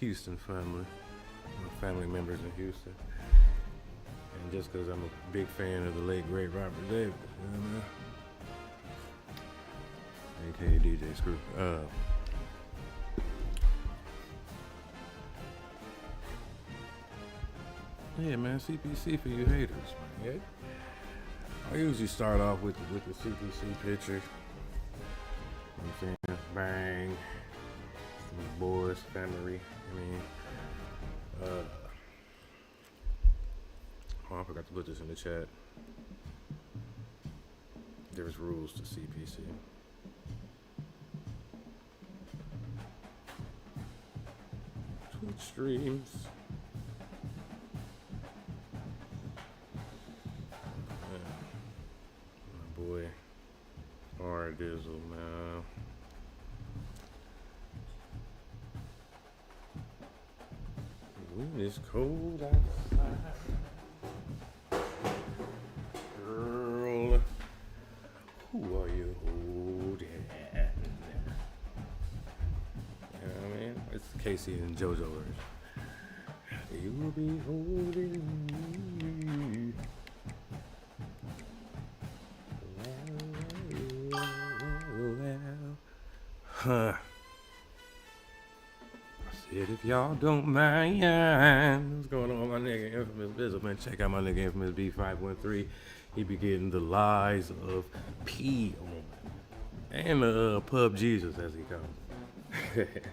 Houston family. My family members in Houston. And just because I'm a big fan of the late, great Robert Davis, you know what I mean? AKA DJ Screw. Yeah, man, CPC for you haters, man. Yeah? I usually start off with the CPC picture. You know what I'm saying? Bang. Some boys, family. I mean, oh, I forgot to put this in the chat. There's rules to CPC. Twitch streams. My boy, R Dizzle, man. When it's cold outside, girl, who are you holding? You know what I mean? It's Casey and JoJo version. You'll be holding me. Huh. If y'all don't mind, what's going on with my nigga Infamous Bizzle, man? Check out my nigga Infamous B513. He be getting the lies of P on and Pub Jesus, as he calls it.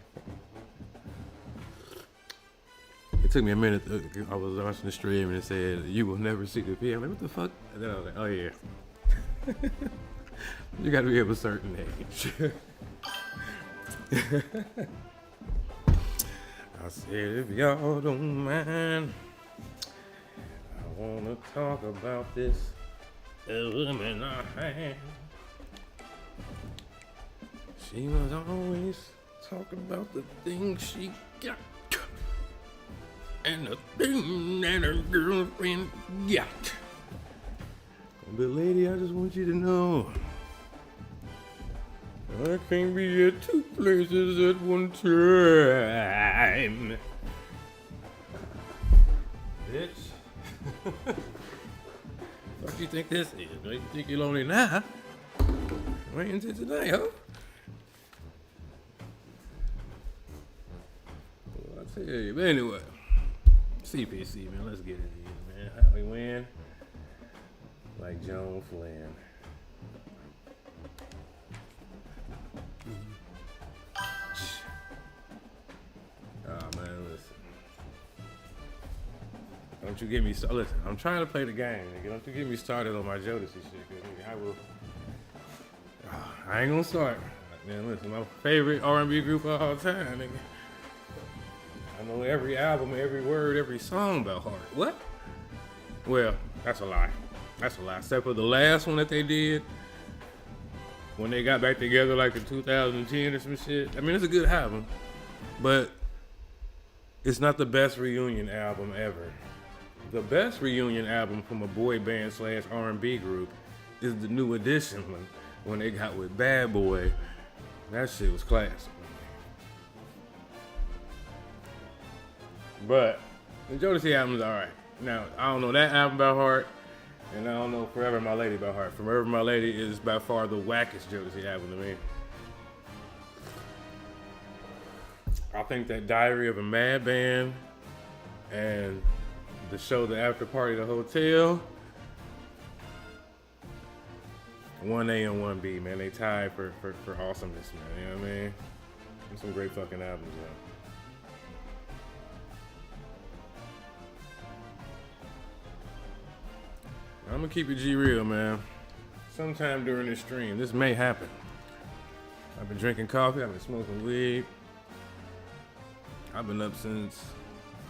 It took me a minute. I was watching the stream and it said, "You will never see the P." I'm like, what the fuck? And then I was like, oh yeah. You got to be of a certain age. I said, if y'all don't mind, I want to talk about this woman I had. She was always talking about the things she got and the thing that her girlfriend got. But lady, I just want you to know, I can't be at two places at one time. Bitch. What do you think this is? Do you think you're lonely now? Wait until tonight, huh? Well, I tell you, but anyway. CPC, man, let's get it in, man. How we win? Like Joan Flynn. Oh man, listen. Don't you get me started. Listen, I'm trying to play the game, nigga. Don't you get me started on my Jodeci shit, cause nigga, I will. I ain't gonna start. Man, listen, my favorite R&B group of all time, nigga. I know every album, every word, every song about Heart. What? Well, that's a lie. That's a lie. Except for the last one that they did. When they got back together like in 2010 or some shit. I mean, it's a good album. But it's not the best reunion album ever. The best reunion album from a boy band / R&B group is the New Edition one. When they got with Bad Boy. That shit was classic. But the Jodeci album's alright. Now, I don't know that album about Heart. And I don't know Forever My Lady by heart. Forever My Lady is by far the wackest Jodeci album to me. I think that Diary of a Madman and the show The After Party, The Hotel, 1A and 1B, man, they tied for awesomeness, man. You know what I mean? There's some great fucking albums, man. I'm gonna keep it G real, man. Sometime during this stream, this may happen. I've been drinking coffee, I've been smoking weed. I've been up since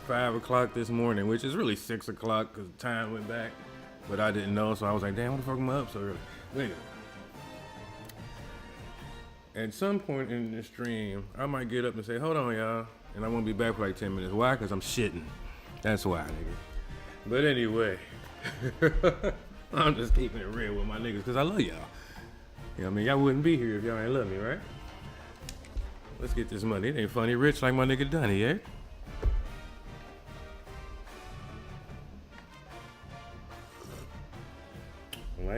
5 o'clock this morning, which is really 6 o'clock because time went back. But I didn't know, so I was like, damn, what the fuck am I up so early? But anyway. At some point in the stream, I might get up and say, hold on, y'all. And I won't be back for like 10 minutes. Why? Because I'm shitting. That's why, nigga. But anyway. I'm just keeping it real with my niggas because I love y'all. You know what I mean? Y'all wouldn't be here if y'all ain't love me, right? Let's get this money. It ain't funny rich like my nigga Dunny, eh?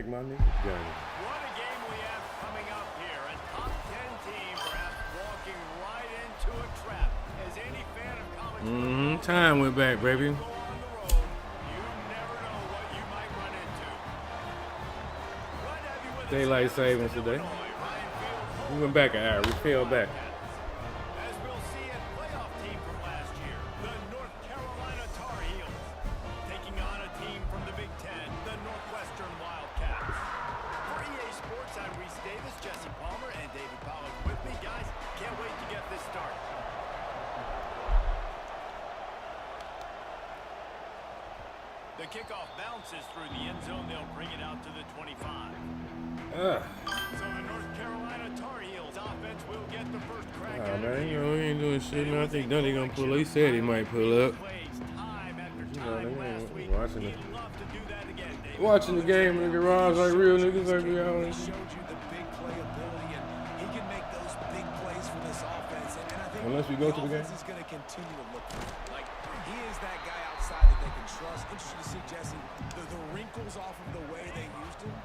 like my nigga Gunny. What a game we have coming up here. A top 10 team perhaps walking right into a trap. As any fan of college football, Time went back, baby. go on the road, you never know what you might run into. Glad to have you with us. Daylight savings today. We went back an hour. We fell back. As we'll see a playoff team from last year, the North Carolina Tar Heels, taking on a team from the Big Ten, the Northwestern Wildcats. For EA Sports, I'm Reese Davis, Jesse Palmer, and David Pollack with me. Guys, can't wait to get this started. The kickoff bounces through the end zone. They'll bring it out to the 25. So the North Carolina Tar Heels offense will get the first crack at Man, it. you know, he ain't doing shit, man. I think Dunny gonna pull up. He said he might pull up. Time after You know, time they last ain't week. watching it. He'd love to do that again, David. Watching the game in the garage like real niggas like we He always. showed you the big playability, and he can make those big plays for this offense. And I think Unless we go to the game. offense is going to continue to look good. Like, he is that guy outside that they can trust. Interesting to see, Jesse, the wrinkles off of the way they used him,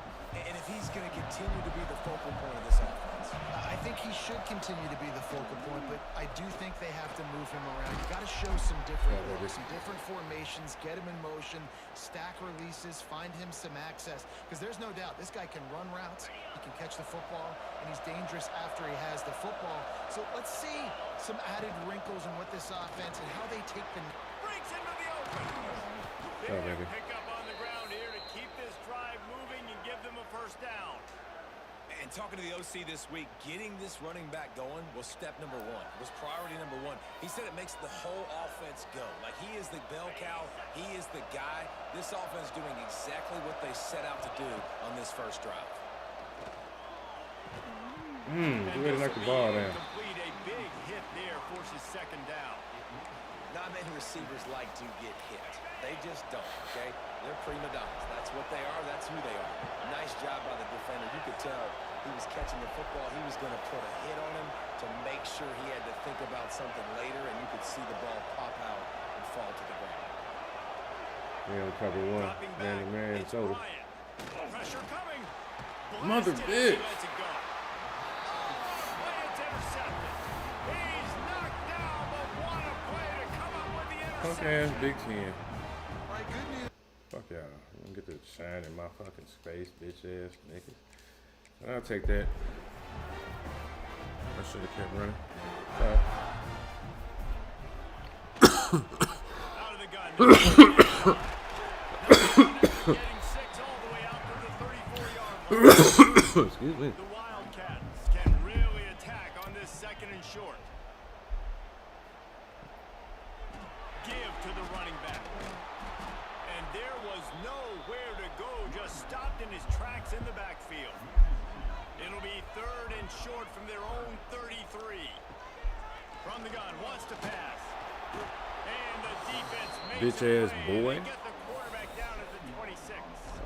and if he's going to continue to be the focal point of this offense. I think he should continue to be the focal point, but I do think they have to move him around. You got to show some different looks, some different formations, get him in motion, stack releases, find him some access. Because there's no doubt this guy can run routes, he can catch the football, and he's dangerous after he has the football. So let's see some added wrinkles in what this offense and how they take the... Breaks into the open. Oh, baby. Pick up on the ground here to keep this drive moving and give them a first down. And talking to the OC this week, getting this running back going was step number one, was priority number one. He said it makes the whole offense go. Like, he is the bell cow. He is the guy. This offense doing exactly what they set out to do on this first drive. You better knock the ball down. Complete a big hit there, forces second down. Not many receivers like to get hit. They just don't, okay? They're prima donnas. That's what they are. That's who they are. Nice job by the defender. You could tell he was catching the football. He was going to put a hit on him to make sure he had to think about something later, and you could see the ball pop out and fall to the ground. Yeah, cover one. Dropping Man, back, the man it's told him. Bryant. Pressure coming. Mother Blasted bitch. as he lets it go. Bryant's intercepted. He's knocked down, but what a play to come up with the Punk interception. ass Big Ten. My good news. Fuck y'all. I'm gonna get to shine in my fucking space, bitch ass niggas. I'll take that. I should have kept running. Out of the gun. Getting 6 all the way out to the 34-yard line. Excuse me. The Wildcats can really attack on this second and short. Give to the running back. And there was nowhere to go, just stopped in his tracks in the backfield. It'll be third and short from their own 33. From the gun, wants to pass. And the defense makes Bitch a ass play. boy. They get the quarterback down at the 26.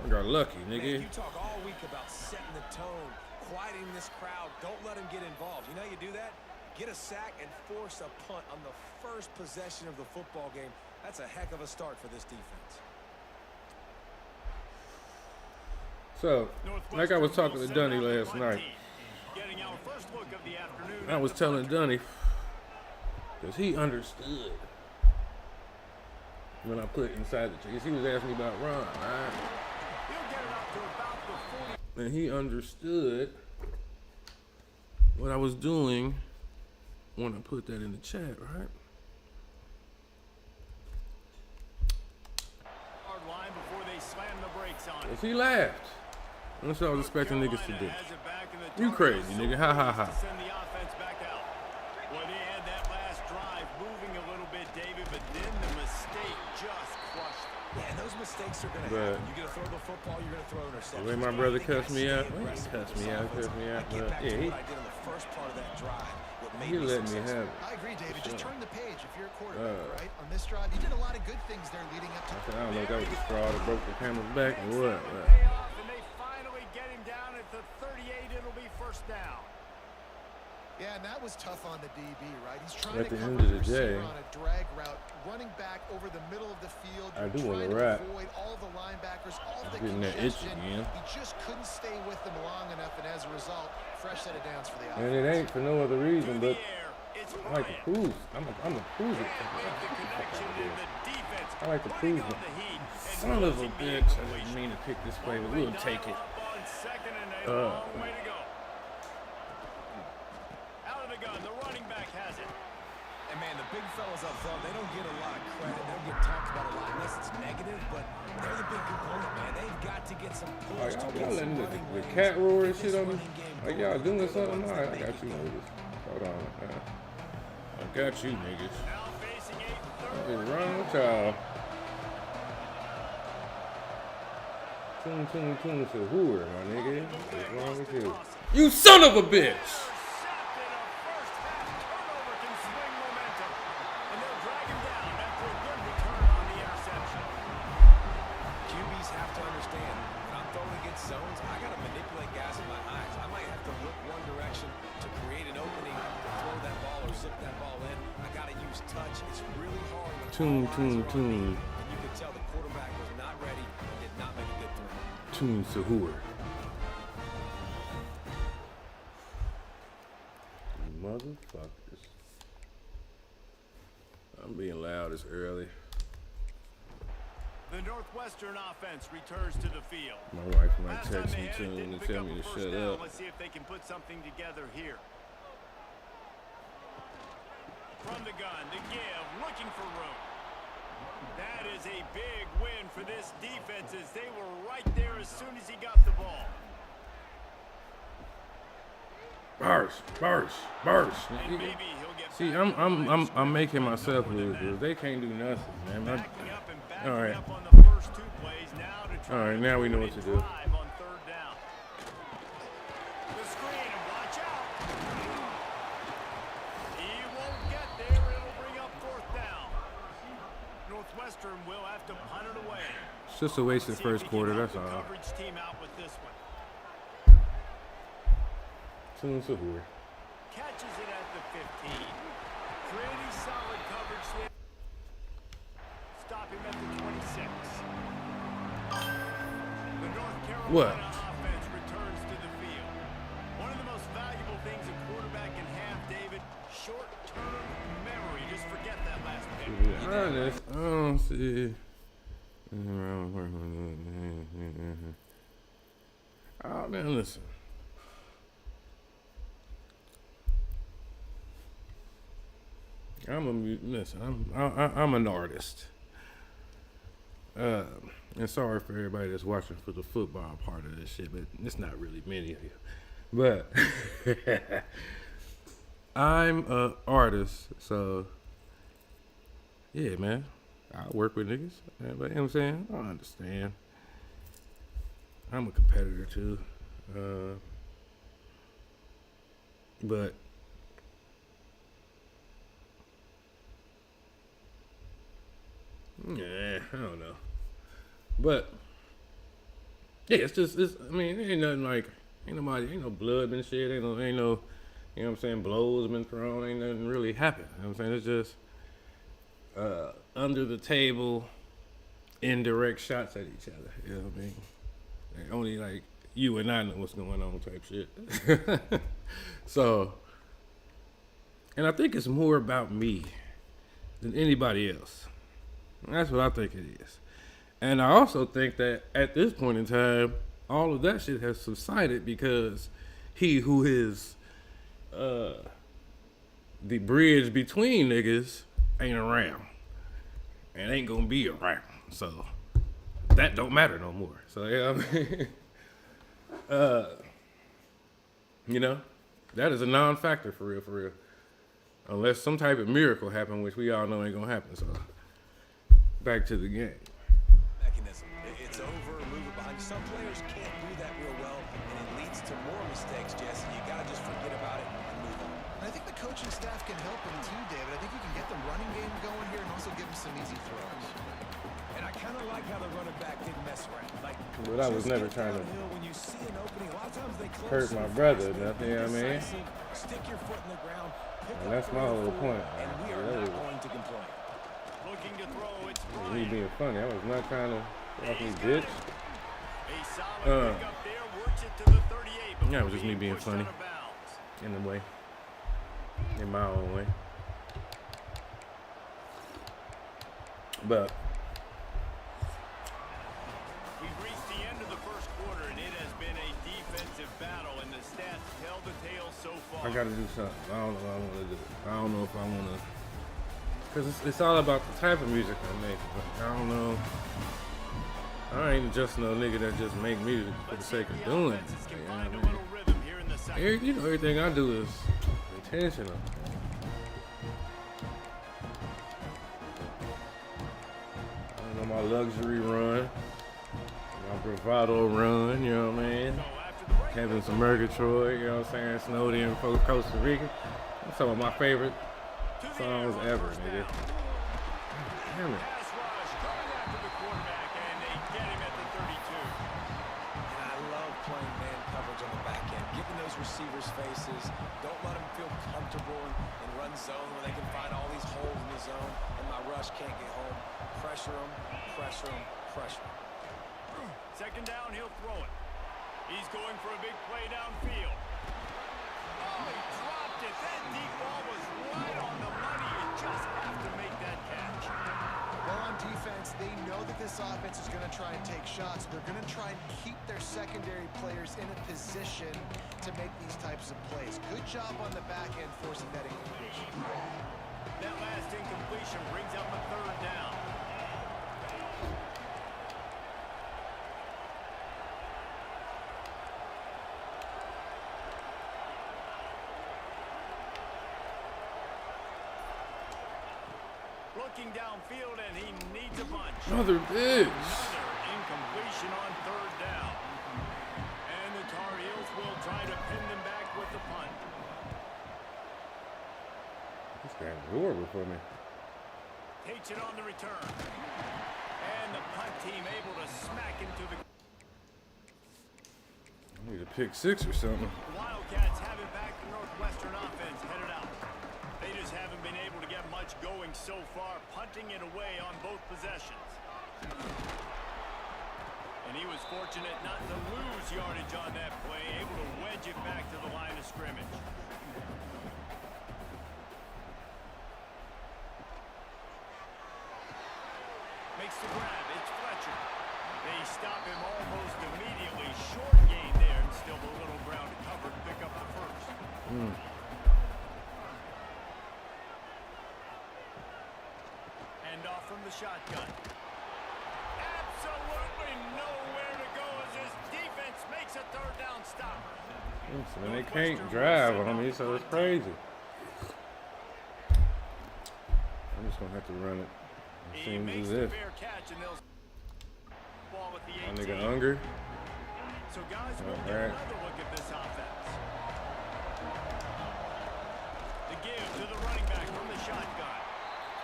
I got lucky, Man, nigga. you talk all week about setting the tone, quieting this crowd. Don't let them get involved. You know how you do that? Get a sack and force a punt on the first possession of the football game. That's a heck of a start for this defense. So, like I was talking to Dunny last night, Getting our first look of the afternoon. I was telling Dunny, because he understood when I put inside the cheese. He was asking me about Ron, right? He'll get it up to about the 40. And he understood what I was doing when I put that in the chat, right? Hard line before they slam the brakes on it. Because he laughed. That's what I was expecting niggas to do. Carolina has it back in the You Tar crazy, Heels' nigga. Ha, ha, zone ha. to send the offense back out. Well, they had that last drive moving a little bit, David, but then the mistake just crushed them. Yeah, and those mistakes are going to But happen. You're going to throw the football, you're going to throw interceptions. the way my But I brother think cussed I me stay out, well, he aggressive cussed with me this out, offense. cussed me out, I get but back yeah, to he- what I did on the first part of that drive. What made he me let me successful. have it. I agree, David. Just Sure. turn the page if you're a quarterback, right? On this drive, you did a lot of good things there leading up to... I said, I don't know if that was the straw that broke the camel's back or what. But Pay off, and they finally get him down at the 38. It'll be first down. Yeah, and that was tough on the DB, right? He's trying At to the cover end of the the day- receiver on a drag route running back over the middle of the field. I do want trying to to rap. avoid all the linebackers, all the Getting that itch congestion. again. He just couldn't stay with them long enough, and as a result, fresh set of downs for the offense. And it ain't for no other reason, but It's I like to prove. I'm a prove it. I like to prove it. Son of a bitch. I didn't mean to pick this play, but we'll take it. Out of the gun, the running back has it. And man, the big fellas up front, they don't get a lot of credit. They don't get talked about a lot unless it's negative, but they're the big component, man. They've got to get some pulls. Y'all letting the cat roar and shit on me? Like y'all doing something? All right, I got you niggas. Hold on. I got you niggas. Now facing a What third. is wrong with y'all? Tune to hooer, my nigga. What's wrong with you? You son of a bitch! Intercepted. A first half turnover can swing momentum. And they'll drag him down after a good return on the interception. QBs have to understand, when I'm throwing against zones, I got to manipulate guys in my eyes. I might have to look one direction to create an opening, throw that ball or zip that ball in. I got to use touch. It's really hard. When all eyes are on me, and you could tell the quarterback was not ready and did not make a good throw. Tune to hooer. Motherfuckers. I'm being loud this early. The Northwestern offense returns to the field. My wife might Last time text they me had it, soon didn't and pick tell up me a to first shut down. up. Let's see if they can put something together here. From the gun, the give, looking for room. That is a big win for this defense as they were right there as soon as he got the ball. Burst. And maybe he'll get See, back I'm making myself lose. They can't do nothing, man. backing up and backing All right. up on the first two plays now to try All right, to now we know thwart what a to do. drive on third down. The screen, and watch out. He won't get there. It'll bring up fourth down. Northwestern will have to punt it away. It's just a wasted See if first he can quarter, help that's the all. coverage team out with this one. Tune to hooer. Catches it at the 15. Pretty solid coverage there. Stop him at the 26. The North Carolina What? offense returns to the field. One of the most valuable things a quarterback can have, David, short-term memory. Just forget that last To pick. be honest, I don't see. Oh man, listen. I'm an artist. And sorry for everybody that's watching for the football part of this shit, but it's not really many of you. But I'm an artist, so yeah, man. I work with niggas. But you know what I'm saying? I understand. I'm a competitor too. But yeah, I don't know. But yeah, it's I mean, it ain't nothing like ain't no blood been shed, ain't no you know what I'm saying, blows been thrown, ain't nothing really happened. You know what I'm saying? It's just under the table, indirect shots at each other. You know what I mean? Like, only like you and I know what's going on type shit. So, and I think it's more about me than anybody else. That's what I think it is. And I also think that at this point in time, all of that shit has subsided because he who is the bridge between niggas ain't around and ain't gonna be around. So that don't matter no more. So yeah, I mean, you know, that is a non-factor for real. Unless some type of miracle happen, which we all know ain't gonna happen. So back to the game. Mechanism. It's over, move it behind. Some players can't do that real well, and it leads to more mistakes, Jesse. You gotta just forget about it and move on. And I think the coaching staff can help him too, David. I think you can get the running game going here and also give him some easy throws. And I kind of like how the running back didn't mess around. Like, But I was just never get trying to downhill when you see an opening. A lot of times they close hurt so my fast, brother, man. nothing, Be you know what I mean? decisive, stick your foot in the ground, pick And up that's my third whole and point, four, and man. we are That not was- going to complain. Looking Looking to throw, it's Me Bryant. being funny. I was not trying to fuck me, He's got bitch. it. A solid pick up there, works it to the 38. Yeah, it was just me being pushed funny. out of bounds. In the way. In my own way. But We've reached the end of the first quarter, and it has been a defensive battle, and the stats tell the tale so far. I gotta do something. I don't know what I want to do. I don't know if I want to. Because it's all about the type of music I make. But I don't know. I ain't just no nigga that just make music for the sake of doing it. Offenses can You know find a what I mean? little rhythm here in the second. You know, everything I do is intentional. I know my luxury run, my bravado run, you know what I mean? So after the break, Having some Murgatroyd, you know what I'm saying? Snowed in for Costa Rica. That's some of my favorite to the songs air on ever, first nigga. down. Damn it. Pass rush coming after the quarterback, and they get him at the 32. And I love playing man coverage on the back end, giving those receivers faces. Don't let them feel comfortable in run zone where they can find all these holes in the zone, and my rush can't get home. Pressure them, pressure them, pressure them. Second down, he'll throw it. He's going for a big play downfield. Oh, he dropped it. That deep ball was right on the money. You just have to make that catch. Well, on defense, they know that this offense is going to try and take shots. They're going to try and keep their secondary players in a position to make these types of plays. Good job on the back end forcing that incompletion. That last incompletion brings up a third down. Looking downfield, and he needs a bunch. Mother bitch. Another incompletion on third down. And the Tar Heels will try to pin them back with the punt. This guy's horrible for me. Takes it on the return. And the punt team able to smack into the... I need a pick six or something. Wildcats have it back. The Northwestern offense headed out. They just haven't been able to get much going so far, punting it away on both possessions. And he was fortunate not to lose yardage on that play, able to wedge it back to the line of scrimmage. Makes the grab. It's Fletcher. They stop him almost immediately. Short gain there, and still a little ground to cover to pick up the first. Hand off from the shotgun. Absolutely nowhere to go as his defense makes a third down stop. So they can't drive on me, so it's crazy. I'm just gonna have to run it. He Seems makes as the if fair catch, and they'll ball at the my 18. nigga Unger. So guys, we'll get Alright. another look at this offense. The give to the running back from the shotgun.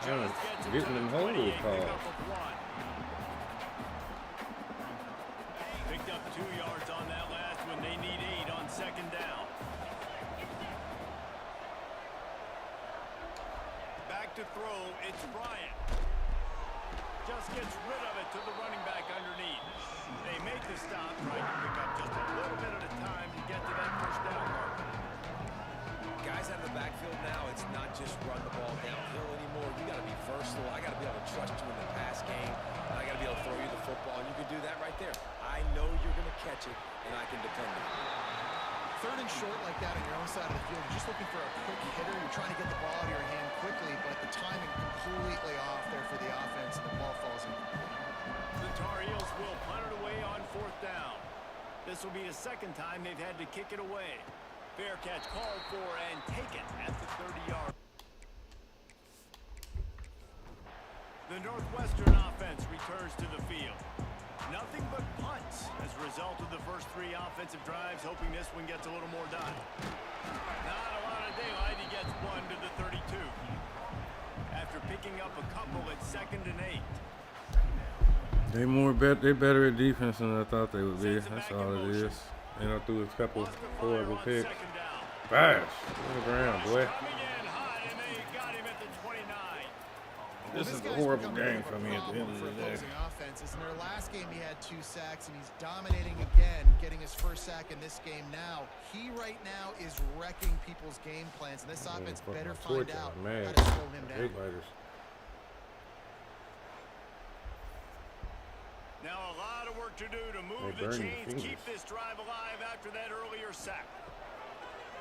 Yeah, Just gets him getting to them the holes 28, called. pick up of 1. Picked up 2 yards on that last one. They need 8 on second down. Back to throw, it's Bryant. Just gets rid of it to the running back underneath. They make the stop, trying to pick up just a little bit at a time to get to that first down marker. Guys out of the backfield now, it's not just run the ball downhill anymore. You got to be versatile. I got to be able to trust you in the pass game. And I got to be able to throw you the football, and you can do that right there. I know you're going to catch it, and I can depend on you. Third and short like that on your own side of the field, you're just looking for a quick hitter. You're trying to get the ball out of your hand quickly, but the timing completely off there for the offense, and the ball falls in. The Tar Heels will punt it away on fourth down. This will be the second time they've had to kick it away. Fair catch called for and taken at the 30-yard. The Northwestern offense returns to the field. Nothing but punts as a result of the first 3 offensive drives, hoping this one gets a little more done. Not a lot of daylight. He gets 1 to the 32. After picking up a couple at 2nd and 8. They better at defense than I thought they would be. That's all it is. And I threw a couple horrible picks. Bash. On the ground, boy. Coming in hot, and they got him at the 29. This is a horrible game for me at the end of the day. Offenses. In their last game, he had 2 sacks, and he's dominating again, getting his first sack in this game now. He right now is wrecking people's game plans, and this offense better find out how to slow him down. Now a lot of work to do to move the chains, keep this drive alive after that earlier sack.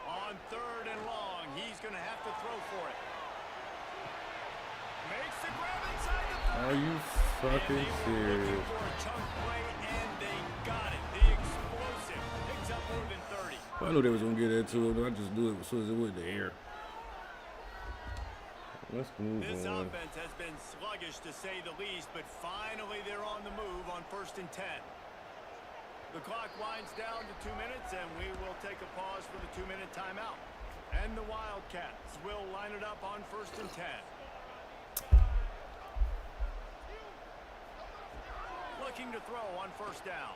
On 3rd and long, he's going to have to throw for it. Makes the grab inside the 30. Are you fucking serious? For a chunk play, and they got it. The explosive picks up more than 30. I knew they was gonna get that to him. I just do it as soon as it went in the air. Let's move on. This offense has been sluggish to say the least, but finally they're on the move on 1st and 10. The clock winds down to 2 minutes, and we will take a pause for the 2-minute timeout. And the Wildcats will line it up on 1st and 10. Looking to throw on 1st down.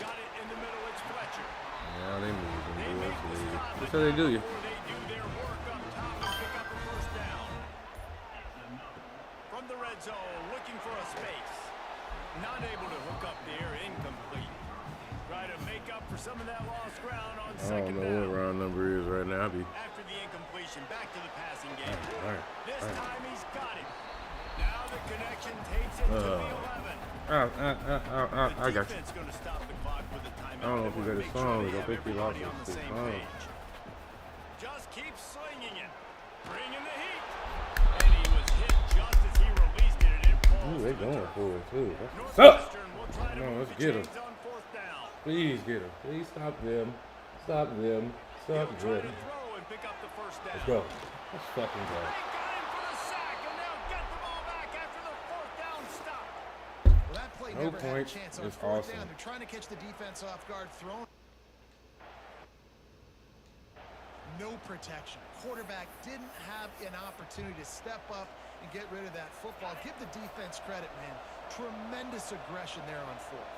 Got it in the middle. It's Fletcher. Yeah, they move. They make the stop. That's how they do you. They do their work up top and pick up the 1st down. From the red zone, looking for a space. Not able to hook up there. Incomplete. Try to make up for some of that lost ground on 2nd down. I don't know what round number is right now. After the incompletion, back to the passing game. This All right. time he's got it. Now the connection takes it to the 11. I got you. Going to stop the clock with a timeout. I don't know if he got his phone. I think he lost his phone. Just keep slinging it. Bringing the heat. And he was hit just as he released it. And it falls. Ooh, they going for it too. What's up? Northwestern will try to Come on, move let's the get him. chains on 4th down. Please get him. Please stop them. Stop them. Stop He'll try them. to throw and pick up the 1st down. Let's go. Let's fucking go. They got him for the sack, and they'll get the ball back after the 4th down stop. Well, that play No never had a points. chance on It's 4th awesome. down. They're trying to catch the defense off guard, throwing. No protection. Quarterback didn't have an opportunity to step up and get rid of that football. Give the defense credit, man. Tremendous aggression there on 4th.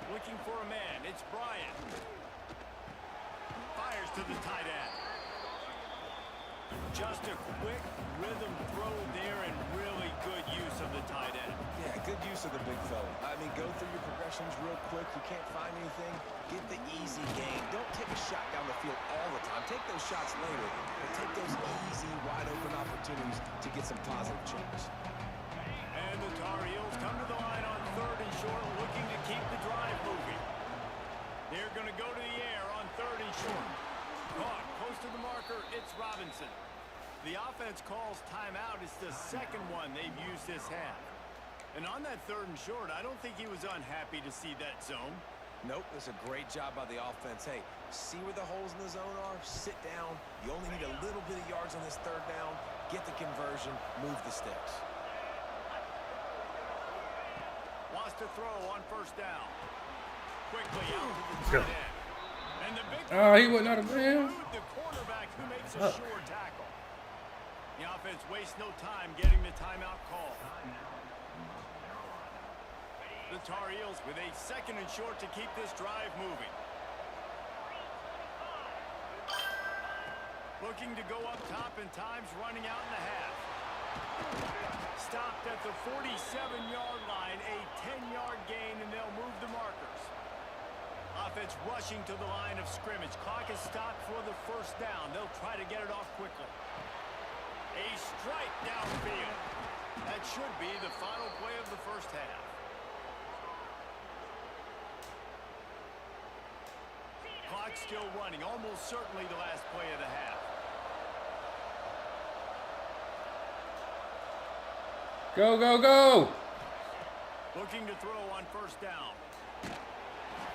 Looking for a man. It's Bryant. Fires to the tight end. Just a quick rhythm throw there and really good use of the tight end. Yeah, good use of the big fella. I mean, go through your progressions real quick. You can't find anything. Get the easy gain. Don't take a shot down the field all the time. Take those shots later, but take those easy, wide-open opportunities to get some positive change. And the Tar Heels come to the line on 3rd and short, looking to keep the drive moving. They're going to go to the air on 3rd and short. Caught close to the marker. It's Robinson. The offense calls timeout. It's the 2nd one they've used this half. And on that 3rd and short, I don't think he was unhappy to see that zone. Nope, that's a great job by the offense. Hey, see where the holes in the zone are? Sit down. You only need a little bit of yards on this 3rd down. Get the conversion. Move the sticks. Wants to throw on 1st down. Quickly out to the tight end. And the big He wasn't out of bounds. the quarterback who makes a sure tackle. The offense wastes no time getting the timeout call. The Tar Heels with a 2nd and short to keep this drive moving. Looking to go up top, and time's running out in the half. Stopped at the 47-yard line, a 10-yard gain, and they'll move the markers. Offense rushing to the line of scrimmage. Clock is stopped for the 1st down. They'll try to get it off quickly. A strike downfield. That should be the final play of the 1st half. Clock still running. Almost certainly the last play of the half. Go, go, go! Looking to throw on 1st down.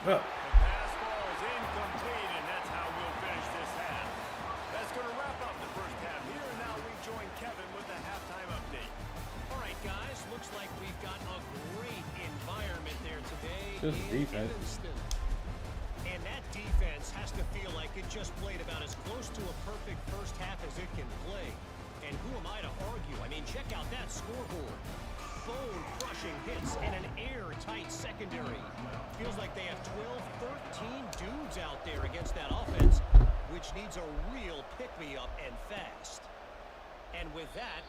Up. The pass ball is incomplete, and that's how we'll finish this half. That's going to wrap up the 1st half here, and now we join Kevin with the halftime update. All right, guys, looks like we've got a great environment there today. Just in defense. Evanston. And that defense has to feel like it just played about as close to a perfect 1st half as it can play. And who am I to argue? I mean, check out that scoreboard. Bone-crushing hits and an airtight secondary. Feels like they have 12, 13 dudes out there against that offense, which needs a real pick-me-up and fast. with that,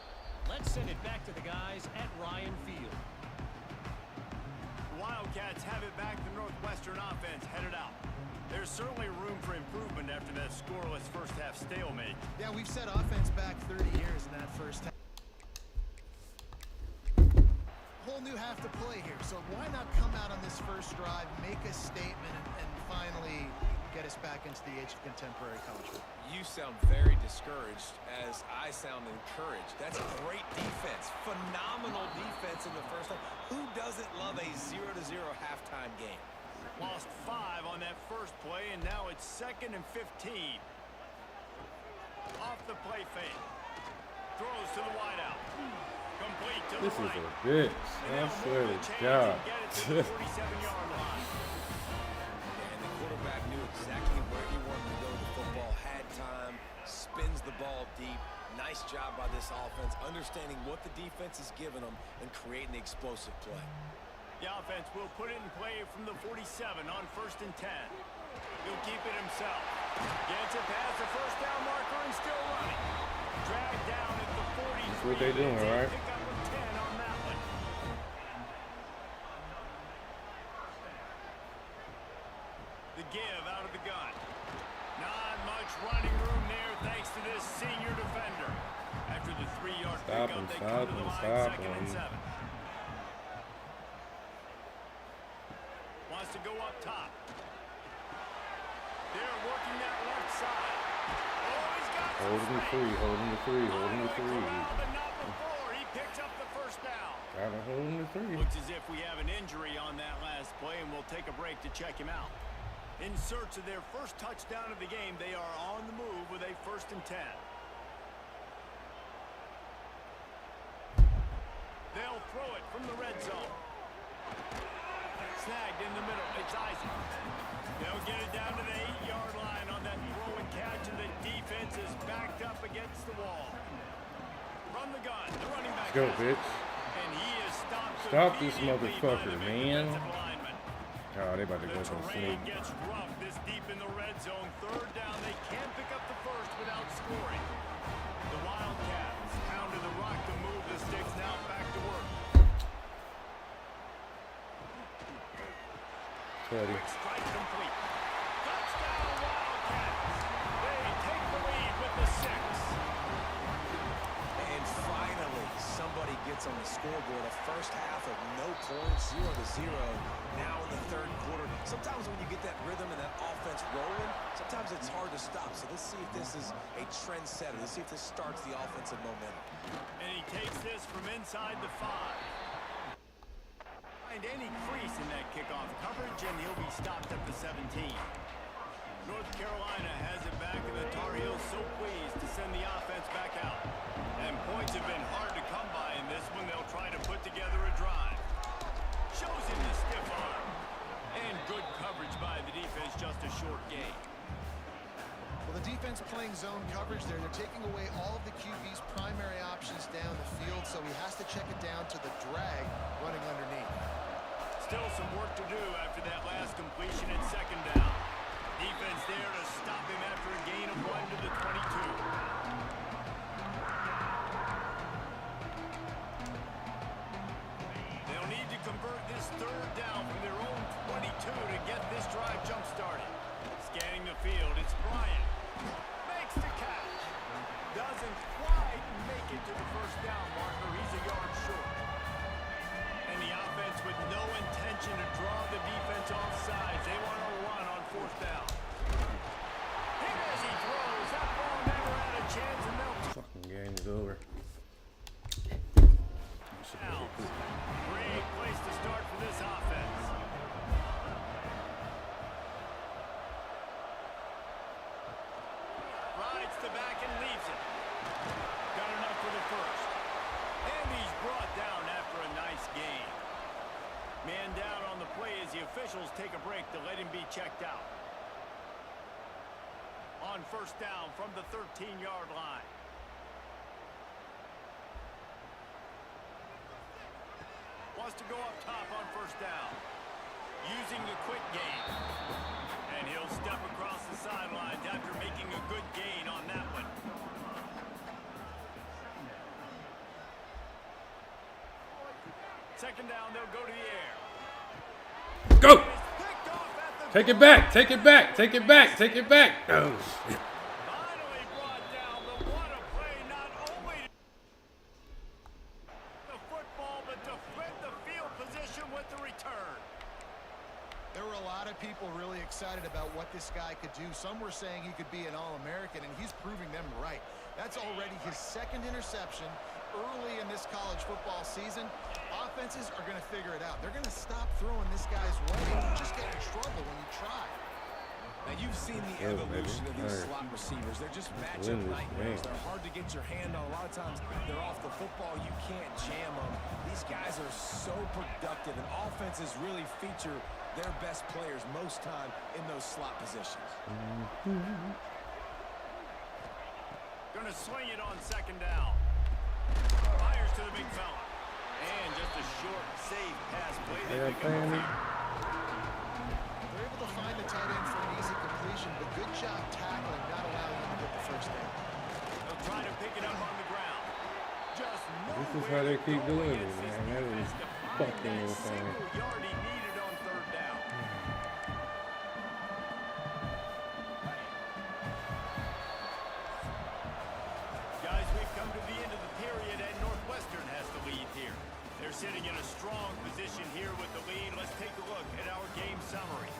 let's send it back to the guys at Ryan Field. The Wildcats have it back. The Northwestern offense headed out. There's certainly room for improvement after that scoreless first half stalemate. Yeah, we've set offense back 30 years in that first half. Whole new half to play here, so why not come out on this first drive, make a statement, and finally get us back into the age of contemporary college football? You sound very discouraged as I sound encouraged. That's great defense. Phenomenal defense in the first half. Who doesn't love a 0-0 halftime game? Lost 5 on that first play, and now it's 2nd and 15. Off the play fake. Throws to the wideout. Complete to This the is right. a bitch. I swear to God. Get it to the 47-yard line. And the quarterback knew exactly where he wanted to go with the football, had time, spins the ball deep. Nice job by this offense, understanding what the defense is giving them and creating the explosive play. The offense will put it in play from the 47 on 1st and 10. He'll keep it himself. Gets it past the first down marker and still running. Dragged down at the 43. That's what they doing, right? Pick up a 10 on that one. The give out of the gun. Not much running room there thanks to this senior defender. After the 3-yard Stop pickup, him, they stop come to the him, line, stop 2nd and him. 7. Wants to go up top. They're working that left side. Oh, he's got Holding the three, holding the three, holding the three. but not before. He picks up the first down. Gotta hold the three. Looks as if we have an injury on that last play, and we'll take a break to check him out. In search of their first touchdown of the game, they are on the move with a 1st and 10. They'll throw it from the red zone. Snagged in the middle. It's Isaac. They'll get it down to the 8-yard line on that throw and catch, and the defense is backed up against the wall. From the gun, the running back. Let's go, bitch. And he is stopped. Stop this immediately by motherfucker, the man. defensive lineman. Oh, they about to The go to the terrain snake. gets rough this deep in the red zone. 3rd down. They can't pick up the first without scoring. The Wildcats pounded the rock to move the sticks. Now back to work. Cuddy. Strike complete. Touchdown Wildcats. They take the lead with the 6. And finally, somebody gets on the scoreboard. A first half of no points, 0-0. Now in the 3rd quarter. Sometimes when you get that rhythm and that offense rolling, sometimes it's hard to stop. So let's see if this is a trendsetter. Let's see if this starts the offensive momentum. And he takes this from inside the 5. Find any crease in that kickoff coverage, and he'll be stopped at the 17. North Carolina has it back, and the Tar Heels so pleased to send the offense back out. And points have been hard to come by in this one. They'll try to put together a drive. Shows him the stiff arm. And good coverage by the defense, just a short gain. Well, the defense playing zone coverage there. They're taking away all of the QB's primary options down the field, so he has to check it down to the drag running underneath. Still some work to do after that last completion at 2nd down. Defense there to stop him after a gain of 1 to the 22. They'll need to convert this 3rd down from their own 22 to get this drive jump-started. Scanning the field, it's Bryant. Makes the catch. Doesn't quite make it to the first down marker. He's a yard short. And the offense with no intention to draw the defense off sides. They want to run on 4th down. Hit as he throws. That ball never had a chance, and they'll Fucking game is over. out. Great place to start for this offense. Rides the back and leaves it. Got enough for the first. And he's brought down after a nice gain. Man down on the play as the officials take a break to let him be checked out. On 1st down from the 13-yard line. Wants to go up top on 1st down. Using the quick game. And he'll step across the sidelines after making a good gain on that one. Second down, they'll go to the air. Go. It's picked off at the Take it back. Take it back. Take it back. Take it back. Oh, shit. finally brought down, but what a play, not only the football, but defend the field position with the return. There were a lot of people really excited about what this guy could do. Some were saying he could be an All-American, and he's proving them right. That's already his second interception early in this college football season. Offenses are going to figure it out. They're going to stop throwing this guy's way. You just get in trouble when you try. Now, you've seen the evolution of these slot receivers. They're just matchup nightmares. They're hard to get your hand on. A lot of times, they're off the football. You can't jam them. These guys are so productive, and offenses really feature their best players most time in those slot positions. Gonna swing it on second down. Fires to the big fella. And just a short, safe pass play. They pick him up. They're able to find the tight end for an easy completion, but good job tackling, not allowing him to get the first down. They'll try to pick it up on the ground. Just This is how they keep doing it, man. That is fucking insane. single yard he needed on third down. Guys, we've come to the end of the period, and Northwestern has the lead here. They're sitting in a strong position here with the lead. Let's take a look at our game summary.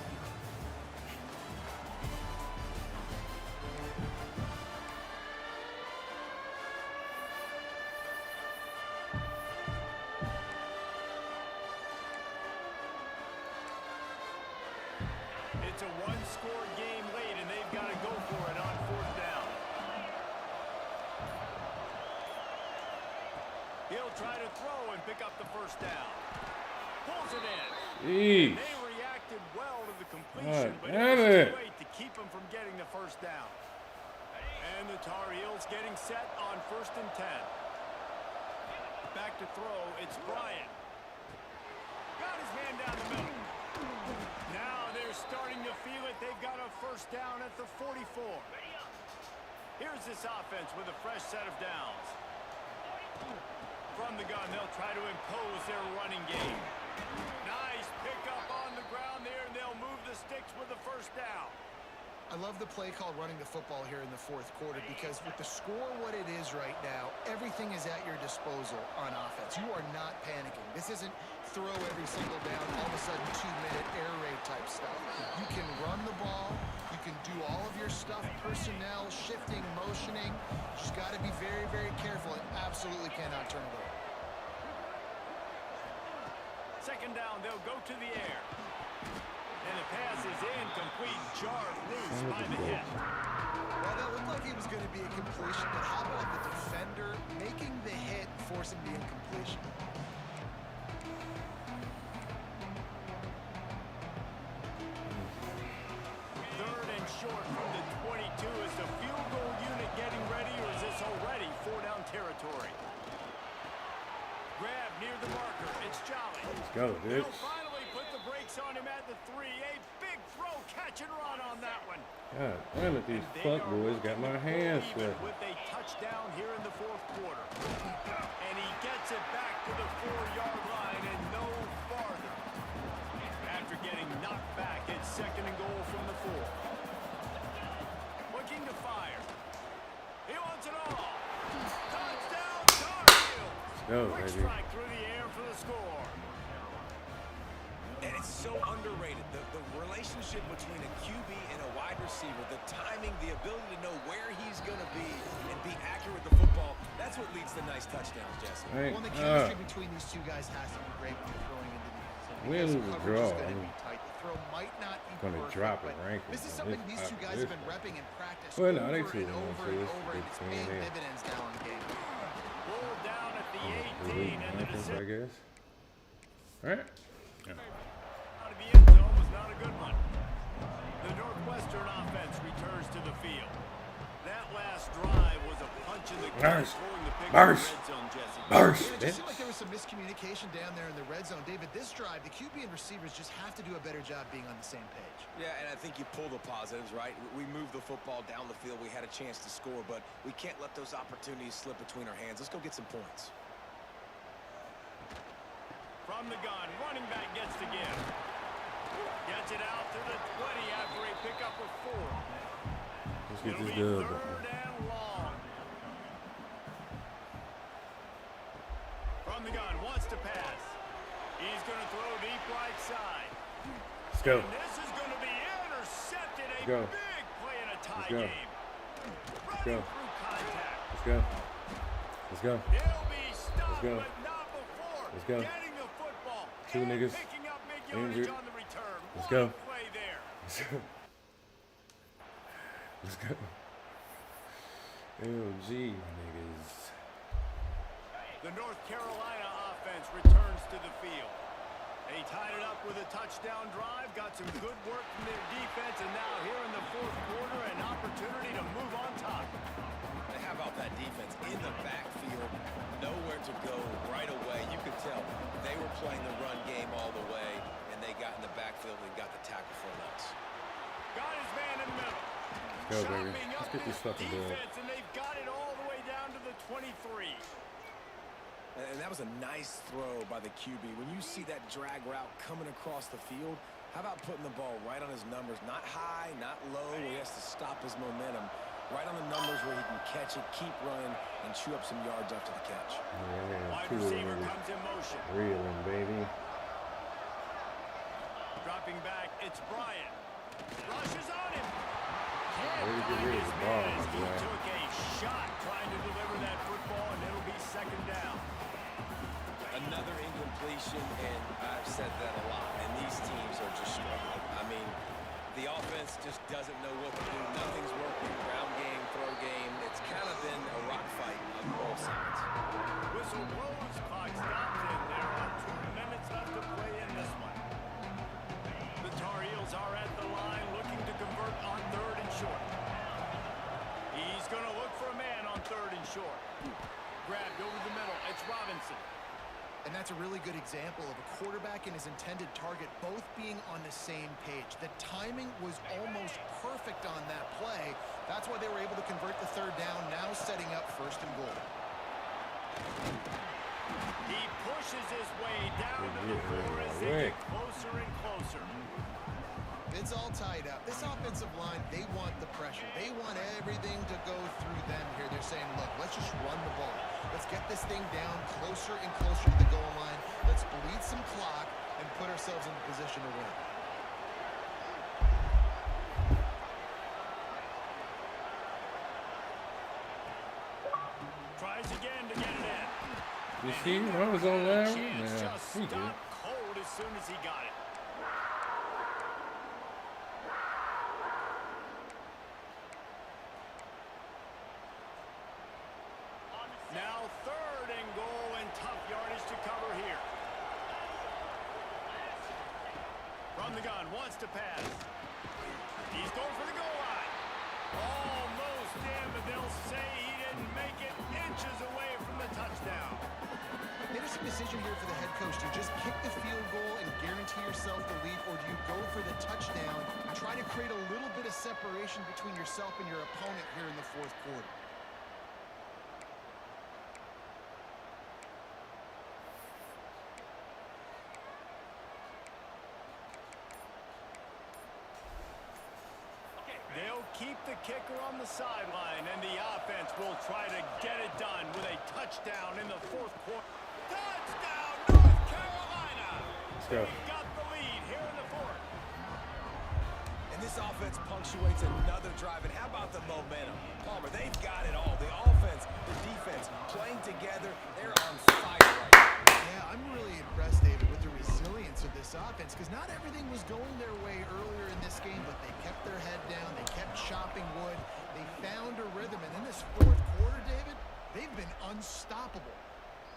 It's a one-score game late, and they've got to go for it on fourth down. He'll try to throw and pick up the first down. Pulls it in. Jeez. They reacted well to the completion, but it damn was it. too late to keep him from getting the first down. And the Tar Heels getting set on 1st and 10. Back to throw, it's Bryant. Got his man down the middle. Now they're starting to feel it. They've got a first down at the 44. Here's this offense with a fresh set of downs. From the gun, they'll try to impose their running game. Nice pickup on the ground there, and they'll move the sticks with the first down. I love the play called running the football here in the fourth quarter because with the score what it is right now, everything is at your disposal on offense. You are not panicking. This isn't throw every single down, all of a sudden 2-minute air raid type stuff. You can run the ball. You can do all of your stuff, personnel, shifting, motioning. Just got to be very, very careful and absolutely cannot turn it over. Second down, they'll go to the air. And the pass is incomplete. Jarred loose by the hit. Well, that looked like it was going to be a completion, but how about the defender making the hit and forcing the incompletion? Third and short from the 22. Is the field goal unit getting ready, or is this already 4-down territory? Grab near the marker. It's Jolly. Let's go, They'll bitch. finally put the brakes on him at the 3. A big throw, catch and run on that one. God damn it, these They fuck are boys got my hands even sweating. with a touchdown here in the fourth quarter. And he gets it back to the 4-yard line and no farther. After getting knocked back, it's second and goal from the 4. Looking to fire. He wants it all. Touchdown, Tar Heels. Go, Quick baby. strike through the air for the score. And it's so underrated. The relationship between a QB and a wide receiver, the timing, the ability to know where he's going to be and be accurate with the football, that's what leads to nice touchdowns, Jesse. Thank Well, the God. chemistry between these two guys has to be great when you're throwing into the end zone. Win Because or coverage draw, is going to I'm be tight. The throw might not be gonna perfect, drop a but ranking this is on something this these two guys have been repping in practice Well, no, they over two and won, over so and it's over, and it's paying in. dividends now in the game. Pulled down at the 18 and the I decision guess. All right. out of the end zone was not a good one. The Northwestern offense returns to the field. That last drive was a punch in the gut, Burst. throwing the pick in the Burst. red zone, Jesse. Burst, Yeah, it bitch. just seemed like there was some miscommunication down there in the red zone. David, this drive, the QB and receivers just have to do a better job being on the same page. Yeah, and I think you pull the positives, right? We moved the football down the field. We had a chance to score, but we can't let those opportunities slip between our hands. Let's go get some points. From the gun, running back gets to give. Gets it out to the 20 after a pickup of 4. Let's get It'll this be dub. 3rd and long. From the gun, wants to pass. He's going to throw deep right side. Let's go. And this is going to be intercepted. A go. big play in a tie go. game. Let's go. Running through contact. Let's go. Let's go. They'll be stopped, go. but not before Let's go. getting the football. 2 and niggas. Picking up big yardage Injured. on the return. Let's What go. a play there. Let's go. Let's go. LG niggas. The North Carolina offense returns to the field. They tied it up with a touchdown drive, got some good work from their defense, and now here in the 4th quarter, an opportunity to move on top. And how about that defense in the backfield? Nowhere to go right away. You could tell they were playing the run game all the way, and they got in the backfield and got the tackle for a loss. Got his man in the middle. Go, baby. Chopping Let's up get this his fucking dub. defense, and they've got it all the way down to the 23. And that was a nice throw by the QB. When you see that drag route coming across the field, how about putting the ball right on his numbers? Not high, not low, where he has to stop his momentum. Right on the numbers where he can catch it, keep running, and chew up some yards after the catch. Yeah, Wide 2 of them receiver niggas. comes in motion. Reeling, baby. Dropping back, it's Bryant. Rushes on him. Way to get rid of the ball, my He boy. took a shot trying to deliver that football, and it'll be 2nd down. Another incompletion, and I've said that a lot, and these teams are just struggling. I mean, the offense just doesn't know what to do. Nothing's working. Ground game, throw game. It's kind of been a rock fight on both sides. Whistle blows, clock stops, and there are 2 minutes left to play in this one. The Tar Heels are at the line looking to convert on 3rd and short. He's going to look for a man on 3rd and short. Grabbed over the middle. It's Robinson. And that's a really good example of a quarterback and his intended target both being on the same page. The timing was almost perfect on that play. That's why they were able to convert the 3rd down, now setting up 1st and goal. He pushes his way down to the floor as they get closer and closer. It's all tied up. This offensive line, they want the pressure. They want everything to go through them here. They're saying, look, let's just run the ball. Let's get this thing down closer and closer to the goal line. Let's bleed some clock and put ourselves in the position to win. Tries again to get it in. You see, I was on Larry. Chance Yeah, just he did. stopped cold as soon as he got it. Now 3rd and goal, and tough yardage to cover here. From the gun, wants to pass. He's going for the goal line. Almost in, but they'll say he didn't make it, inches away from the touchdown. Interesting decision here for the head coach. Do you just kick the field goal and guarantee yourself the lead, or do you go for the touchdown and try to create a little bit of separation between yourself and your opponent here in the 4th quarter? They'll keep the kicker on the sideline, and the offense will try to get it done with a touchdown in the 4th quarter. Touchdown, North Carolina! Let's go. They've got the lead here in the 4th. And this offense punctuates another drive. And how about the momentum? Palmer, they've got it all. The offense, the defense, playing together. They're on fire right now. Yeah, I'm really impressed, David, with the resilience of this offense, because not everything was going their way earlier in this game, but they kept their head down, they kept chopping wood, they found a rhythm, and in this 4th quarter, David, they've been unstoppable.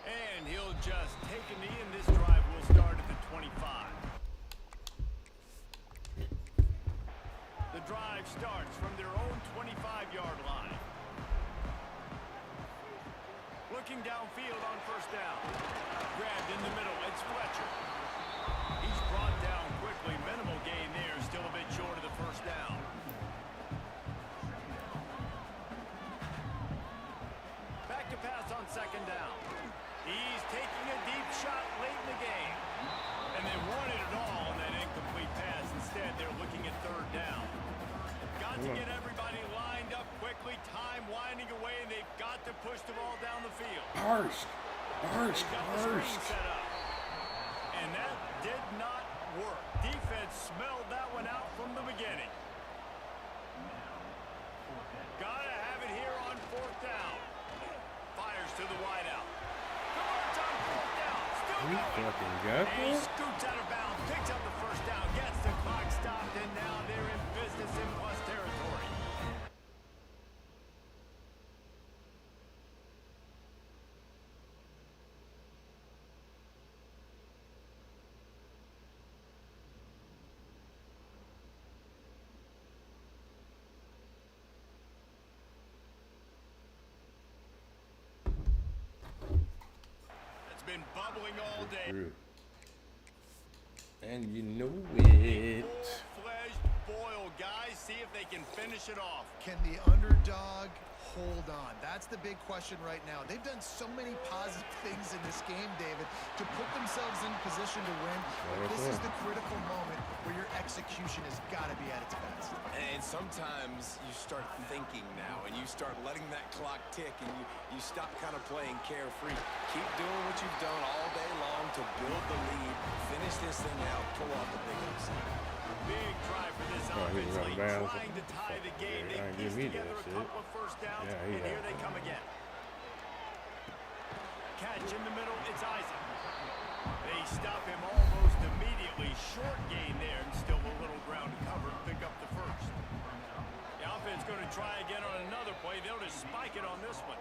And he'll just take a knee, and this drive will start at the 25. The drive starts from their own 25-yard line. Looking downfield on 1st down. Grabbed in the middle, it's Fletcher. He's brought down quickly. Minimal gain there, still a bit short of the 1st down. Back to pass on 2nd down. He's taking a deep shot late in the game. wanted it all on that incomplete pass. Instead, they're looking at third down. Got to get everybody lined up quickly. Time winding away, and they've got to push the ball down the field. Harsh. Set up. And that did not work. Defense smelled that one out from the beginning. Gotta have it here on fourth down. Fires to the wideout. Converts on fourth down. Still going. And he scoots out of bounds. Picks up the first down. Gets the clock stopped. And now they're in business in plus territory. Been bubbling all day. And you know it. Full-fledged boil, guys. See if they can finish it off. Can the underdog hold on? That's the big question right now. They've done so many positive things in this game, David, to put themselves in position to win. But this is the critical moment where your execution has got to be at its best. And sometimes you start thinking now, and you start letting that clock tick, and you stop kind of playing carefree. Keep doing what you've done all day long to build the lead, finish this thing out, pull off the big upset. Big drive for this offense, trying to tie the game. They pieced together a couple of first downs, and here they come again. Catch in the middle, it's Isaac. They stop him almost immediately. Short gain there, and still a little ground to cover to pick up the first. The offense going to try again on another play. They'll just spike it on this one.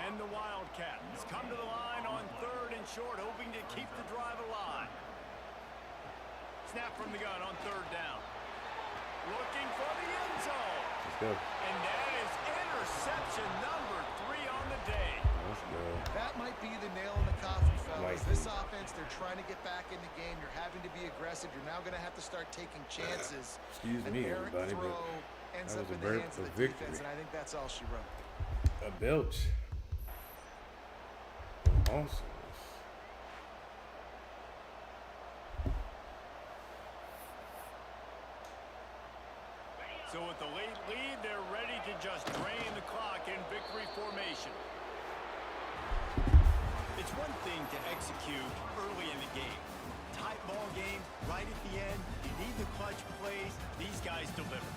And the Wildcats come to the line on third and short, hoping to keep the drive alive. Snap from the gun on third down. Looking for the end zone. Let's go. And that is interception number 3 on the day. Let's go. That might be the nail in the coffin, fellas. This offense, they're trying to get back in the game. You're having to be aggressive. You're now going to have to start taking chances. Excuse me, everybody, but ends that up was in a the hands of the victory. defense, and I think that's all she wrote. A belch. Awesome. So with the late lead, they're ready to just drain the clock in victory formation. It's one thing to execute early in the game. Tight ball game, right at the end. You need the clutch plays. These guys deliver.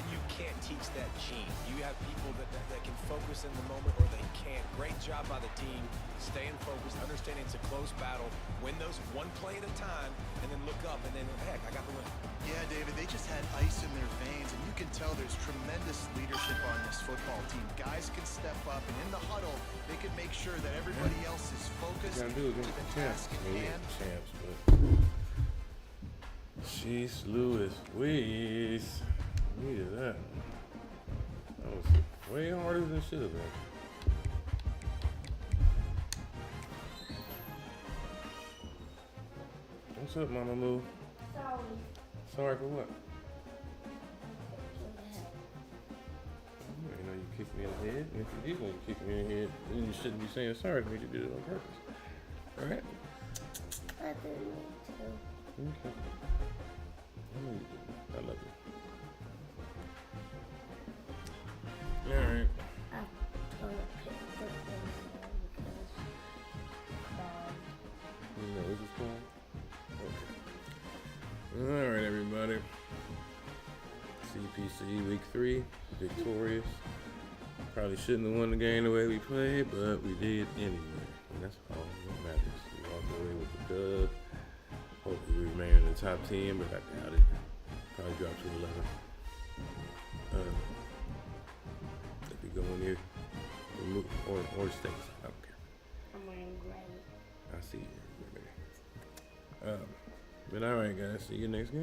You can't teach that gene. You have people that can focus in the moment, or they can't. Great job by the team, staying focused, understanding it's a close battle, win those one play at a time, and then look up, and then, heck, I got the win. Yeah, David, they just had ice in their veins, and you can tell there's tremendous leadership on this football team. Guys can step up, and in the huddle, they can make sure that everybody else is focused to the task at hand. Jeez, Louis, Weiss. Needed that. That was way harder than it should have been. What's up, Mama Moo? Sorry. Sorry for what? You know you kicked me in the head. And if you did when you kicked me in the head, then you shouldn't be saying sorry to me. You did it on purpose. Alright? I didn't mean to. Okay. I know you did. I love you. Alright. I'm gonna pick the thing because you know this is cool? Okay. Alright, everybody. CPC week 3, victorious. Probably shouldn't have won the game the way we played, but we did anyway. And that's all that matters. We walked away with the dub. Hopefully we remain in the top 10, but I doubt it. Probably drop to 11. If we go in here or stays, I don't care. I'm wearing gray. I see you. But alright guys, see you next game.